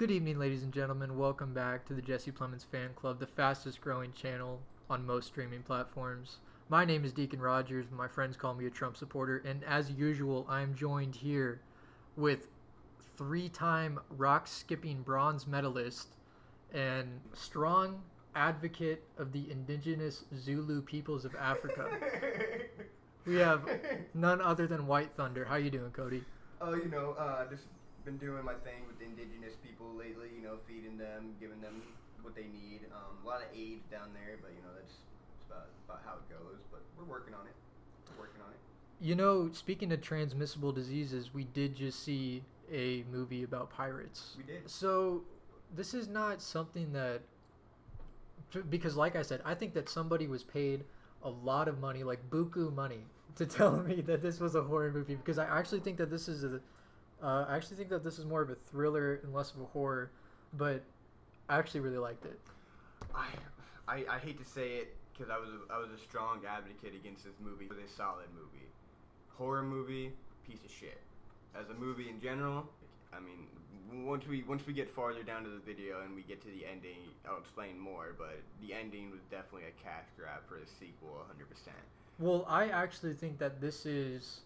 Good evening, ladies and gentlemen. Welcome back to the Jessie Plemmons Fan Club, the fastest growing channel on most streaming platforms. My name is Deacon Rogers. My friends call me a Trump supporter. And as usual, I am joined here with three-time rock-skipping bronze medalist and strong advocate of the indigenous Zulu peoples of Africa. We have none other than White Thunder. How you doing, Cody? Oh, just been doing my thing with the indigenous people lately, feeding them, giving them what they need. A lot of aid down there, but, that's about how it goes. But we're working on it. Speaking of transmissible diseases, we did just see a movie about pirates. We did. So this is not something that, because like I said, I think that somebody was paid a lot of money, like buku money, to tell me that this was a horror movie, because I actually think that this is more of a thriller and less of a horror, but I actually really liked it. I hate to say it because I was a strong advocate against this movie. It was a solid movie. Horror movie, piece of shit. As a movie in general, I mean, once we get farther down to the video and we get to the ending, I'll explain more, but the ending was definitely a cash grab for the sequel 100%. Well, I actually think that this is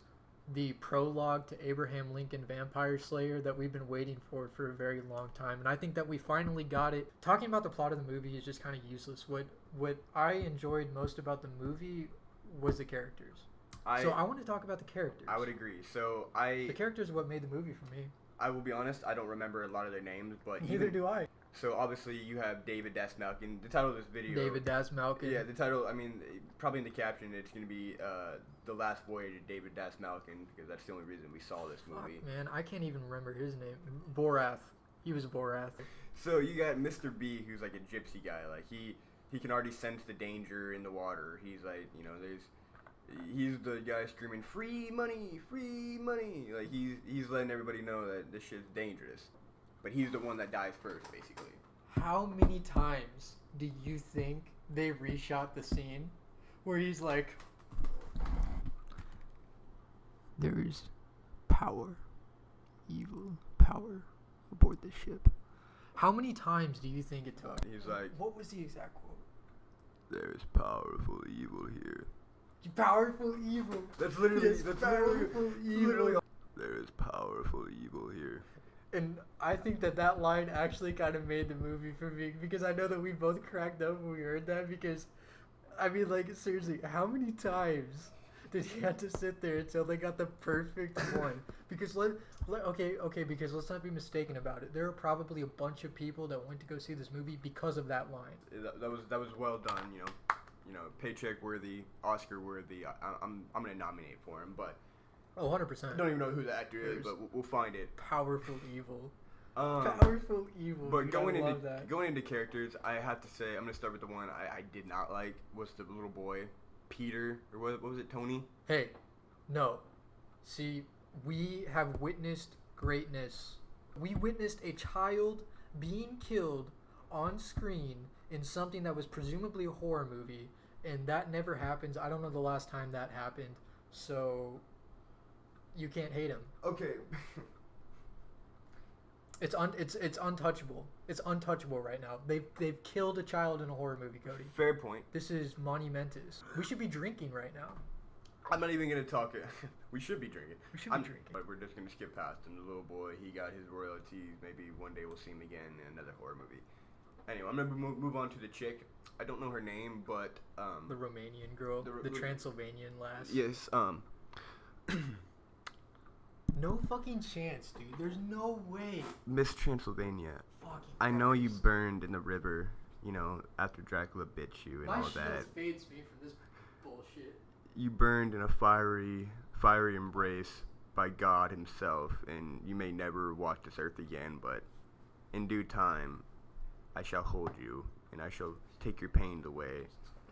the prologue to Abraham Lincoln Vampire Slayer that we've been waiting for a very long time, and I think that we finally got it. Talking about the plot of the movie is just kind of useless. What I enjoyed most about the movie was the characters. So I want to talk about the characters. I would agree. The characters are what made the movie for me. I will be honest, I don't remember a lot of their names, but neither do I. So obviously you have David Dastmalchin. The title of this video. David Dastmalchin. Yeah, the title. I mean, probably in the caption, it's going to be the last voyage of David Dastmalchin, because that's the only reason we saw this movie. Fuck, man, I can't even remember his name. Vorath. He was Vorath. So you got Mr. B, who's like a gypsy guy. Like he can already sense the danger in the water. He's like, he's the guy screaming, "Free money, free money!" Like he's letting everybody know that this shit's dangerous. But he's the one that dies first, basically. How many times do you think they reshot the scene where he's like, "There's power, evil power aboard the ship"? How many times do you think it took? He's like, what was the exact quote? "There's powerful evil here." Powerful evil. That's literally. Yes, that's powerful evil. Literally. There is powerful evil here. And I think that line actually kind of made the movie for me, because I know that we both cracked up when we heard that, because, I mean, like, seriously, how many times did he have to sit there until they got the perfect one? Because because let's not be mistaken about it. There are probably a bunch of people that went to go see this movie because of that line. That was well done, paycheck worthy, Oscar worthy. I'm gonna nominate for him, but 100%. I don't even know who the actor is, but we'll find it. Powerful evil. Powerful evil. But going into characters, I have to say I'm gonna start with the one I did not like, was the little boy, Peter, or what was it, Tony? Hey, no. See, we have witnessed greatness. We witnessed a child being killed on screen in something that was presumably a horror movie, and that never happens. I don't know the last time that happened, so you can't hate him. Okay. It's untouchable. It's untouchable right now. They've killed a child in a horror movie, Cody. Fair point. This is monumentous. We should be drinking right now. I'm not even gonna talk it. We should be drinking. Drinking. But we're just gonna skip past him. The little boy, he got his royalties. Maybe one day we'll see him again in another horror movie. Anyway, I'm gonna move on to the chick. I don't know her name, but the Romanian girl, the Transylvanian lass. Yes. No fucking chance, dude. There's no way. Miss Transylvania. Fucking I know you burned in the river, after Dracula bit you and all that. My shield fades me from this bullshit. You burned in a fiery embrace by God himself, and you may never walk this earth again, but in due time, I shall hold you, and I shall take your pains away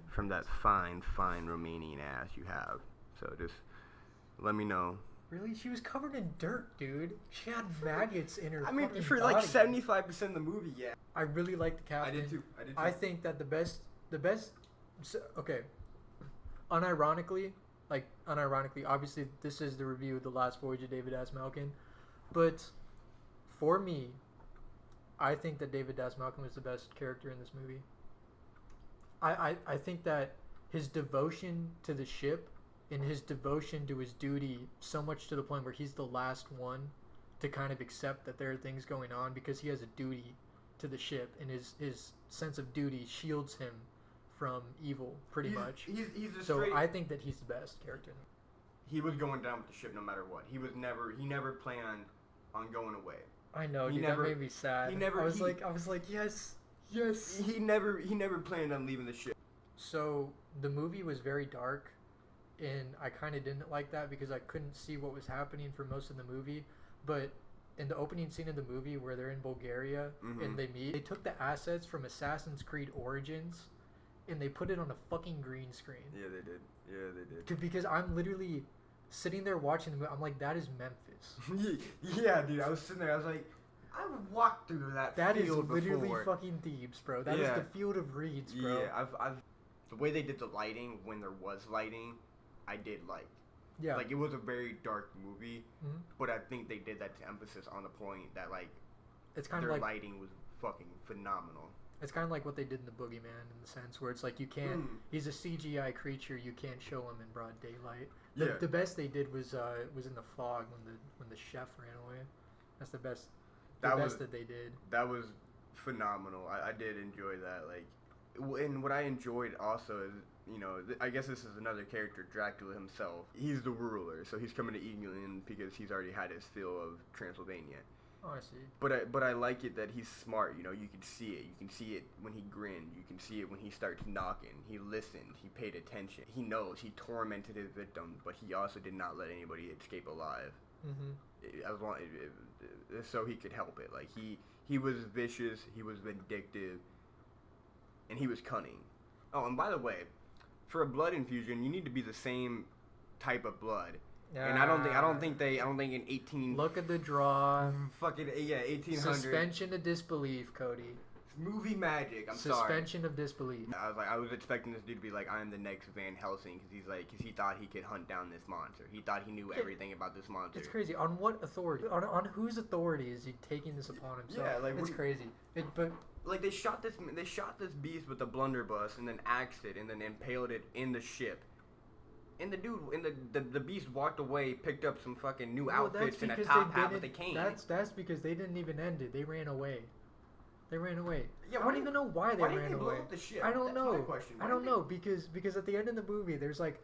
from that fine Romanian ass you have. So just let me know. Really? She was covered in dirt, dude. She had maggots in her. I mean, for body. like 75% of the movie, yeah. I really like the captain. I did too. I think that the best. Okay. Unironically, obviously, this is the review of The Last Voyage of David Dastmalchin, but for me, I think that David Dastmalchin was the best character in this movie. I think that his devotion to the ship and his devotion to his duty, so much to the point where he's the last one to kind of accept that there are things going on because he has a duty to the ship, and his sense of duty shields him from evil pretty much. He's a so straight... I think that he's the best character. He was going down with the ship no matter what. He never planned on going away. I know, dude, that made me sad. I was like, yes. He never planned on leaving the ship. So the movie was very dark, and I kind of didn't like that because I couldn't see what was happening for most of the movie. But in the opening scene of the movie where they're in Bulgaria and they meet, they took the assets from Assassin's Creed Origins and they put it on a fucking green screen. Yeah, they did. Because I'm literally sitting there watching the movie. I'm like, that is Memphis. Yeah, dude. I was sitting there. I was like, I walked through that field before. That is literally fucking Thebes, bro. That is the field of reeds, bro. Yeah, I've the way they did the lighting when there was lighting, I did like. Yeah. Like, it was a very dark movie, but I think they did that to emphasis on the point that, like, it's kind their of like, lighting was fucking phenomenal. It's kind of like what they did in the Boogeyman in the sense where it's like you can't... He's a CGI creature. You can't show him in broad daylight. The best they did was in the fog when the chef ran away. That's the best. That they did. That was phenomenal. I did enjoy that. Like, and what I enjoyed also is, you know, I guess this is another character, Dracula himself. He's the ruler, so he's coming to England because he's already had his fill of Transylvania. Oh, I see. But I like it that he's smart. You know, you can see it. You can see it when he grinned. You can see it when he starts knocking. He listened. He paid attention. He knows. He tormented his victims, but he also did not let anybody escape alive. As long so he could help it. Like, he was vicious. He was vindictive, and he was cunning. Oh, and by the way, for a blood infusion, you need to be the same type of blood. And I don't think in 18... Look at the draw. Fucking, yeah, 1800. Suspension of disbelief, Cody. Movie magic, Suspension of disbelief. I was expecting this dude to be like, I'm the next Van Helsing, because he thought he could hunt down this monster. He thought he knew everything about this monster. It's crazy. On what authority? On whose authority is he taking this upon himself? Yeah, like, it's crazy. Like, they shot this beast with a blunderbuss and then axed it and then impaled it in the ship. And the dude, the beast walked away, picked up some fucking new outfits and a top hat with a cane. That's because they didn't even end it. They ran away. Yeah, I don't even know why they ran away. Why didn't they blow up the ship? I don't know. That's my question. I don't know because at the end of the movie, there's like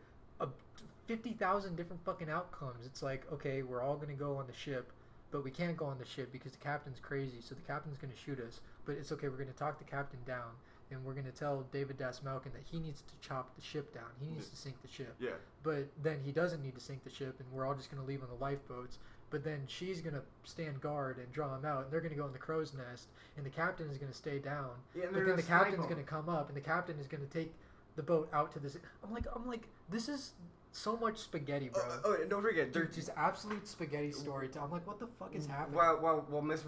50,000 different fucking outcomes. It's like, okay, we're all gonna go on the ship, but we can't go on the ship because the captain's crazy. So the captain's gonna shoot us. But it's okay. We're gonna talk the captain down. And we're going to tell David Dastmalchin that he needs to chop the ship down. He needs to sink the ship. Yeah. But then he doesn't need to sink the ship, and we're all just going to leave on the lifeboats. But then she's going to stand guard and draw him out, and they're going to go in the crow's nest, and the captain is going to stay down. Yeah, but then the captain's going to come up, and the captain is going to take the boat out to this. I'm like, this is so much spaghetti, bro. And don't forget, there's just absolute spaghetti story. I'm like, what the fuck is happening? While Miss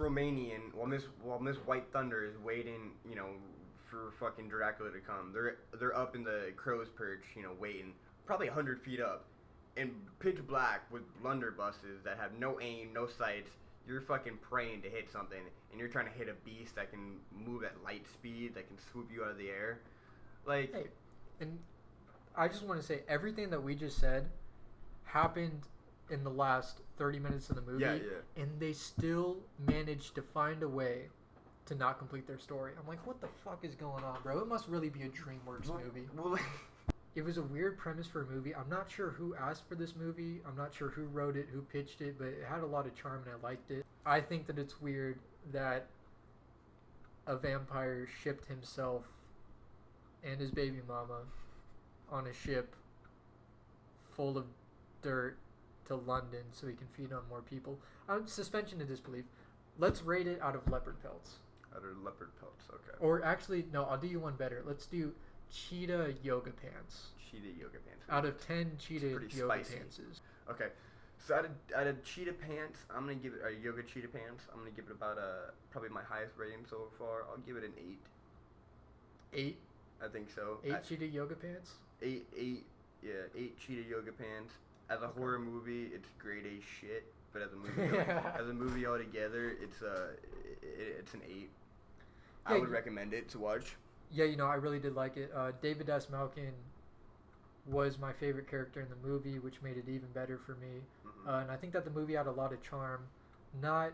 Miss White Thunder is waiting, you know, for fucking Dracula to come. They're up in the crow's perch, you know, waiting, probably 100 feet up, in pitch black with blunderbusses that have no aim, no sights. You're fucking praying to hit something, and you're trying to hit a beast that can move at light speed, that can swoop you out of the air. Like, hey, and I just want to say everything that we just said happened in the last 30 minutes of the movie, and they still managed to find a way to not complete their story. I'm like, what the fuck is going on, bro? It must really be a DreamWorks movie. Well, it was a weird premise for a movie. I'm not sure who asked for this movie. I'm not sure who wrote it, who pitched it, but it had a lot of charm and I liked it. I think that it's weird that a vampire shipped himself and his baby mama on a ship full of dirt to London so he can feed on more people. Suspension of disbelief. Let's rate it out of leopard pelts. Out of leopard pelts, okay. Or actually, no, I'll do you one better. Let's do cheetah yoga pants. Cheetah yoga pants. Out of 10 cheetah yoga pantses. Okay. So out of cheetah pants, I'm going to give it, yoga cheetah pants, I'm going to give it about probably my highest rating so far. I'll give it an 8. 8? I think so. 8 cheetah yoga pants? 8 cheetah yoga pants. As a horror movie, it's grade A shit. but as a movie altogether, it's an 8. I would recommend it to watch. Yeah, I really did like it. David Dastmalchin was my favorite character in the movie, which made it even better for me. And I think that the movie had a lot of charm. Not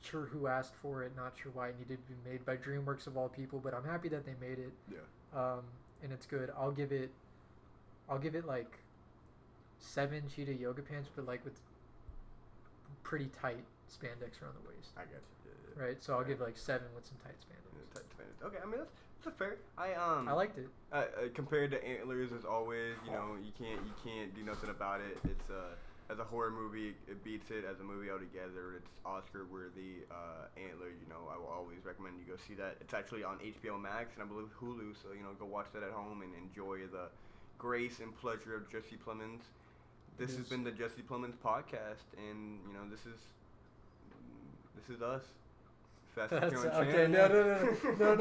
sure who asked for it, not sure why it needed to be made by DreamWorks of all people, but I'm happy that they made it. Yeah. And it's good. I'll give it like 7 cheetah yoga pants, but like with pretty tight spandex around the waist. I got you. Yeah. Right, so I'll give like 7 with some tight spandex. Yeah, tight spandex. Okay, I mean that's a fair. I liked it. Compared to Antlers, as always, you can't do nothing about it. It's as a horror movie, it beats it. As a movie altogether, it's Oscar worthy. Antler, I will always recommend you go see that. It's actually on HBO Max and I believe Hulu, so go watch that at home and enjoy the grace and pleasure of Jessie Plemmons. This has been the Jessie Plemmons podcast, and this is us. Fastest growing channel. Okay, no.